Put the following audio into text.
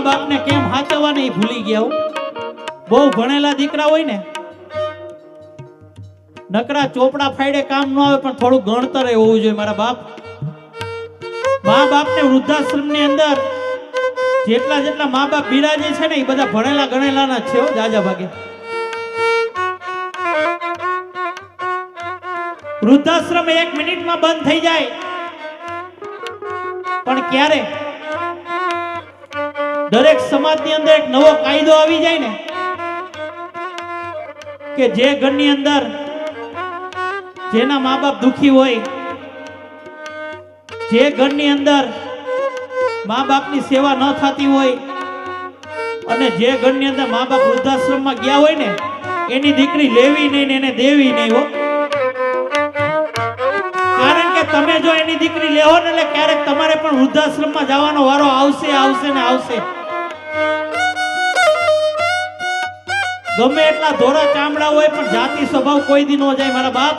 મા બાપને કેમ હાચવવા ને એ ભૂલી ગયા હો. બહુ ભણેલા દીકરા હોય ને નકરા ચોપડા ફાડે કામ ન આવે, પણ થોડું ગણતર હોવું જોઈએ મારા બાપ. મા બાપને વૃદ્ધાશ્રમની અંદર જેટલા મા બાપ બિરાજે છે ને એ બધા ભણેલા ગણેલાના જ છે હો, જાજા ભાગે. વૃદ્ધાશ્રમ 1 મિનિટમાં બંધ થઈ જાય, પણ ક્યારે દરેક સમાજની અંદર એક નવો કાયદો આવી જાય ને કે જે ઘરની અંદર જેના મા બાપ દુખી હોય, જે ઘરની અંદર મા બાપની સેવા ન થતી હોય અને જે ઘરની અંદર મા બાપ વૃદ્ધાશ્રમમાં ગયા હોય ને એની દીકરી લેવી નહીં ને એને દેવી નહીં હો. કારણ કે તમે જો એની દીકરી લેવો ને એટલે ક્યારેક તમારે પણ વૃદ્ધાશ્રમમાં જવાનો વારો આવશે ને આવશે. ગમે એટલા ધોરા ચામડા હોય પણ જાતિ સ્વભાવ કોઈ દી ન જાય મારા બાપ.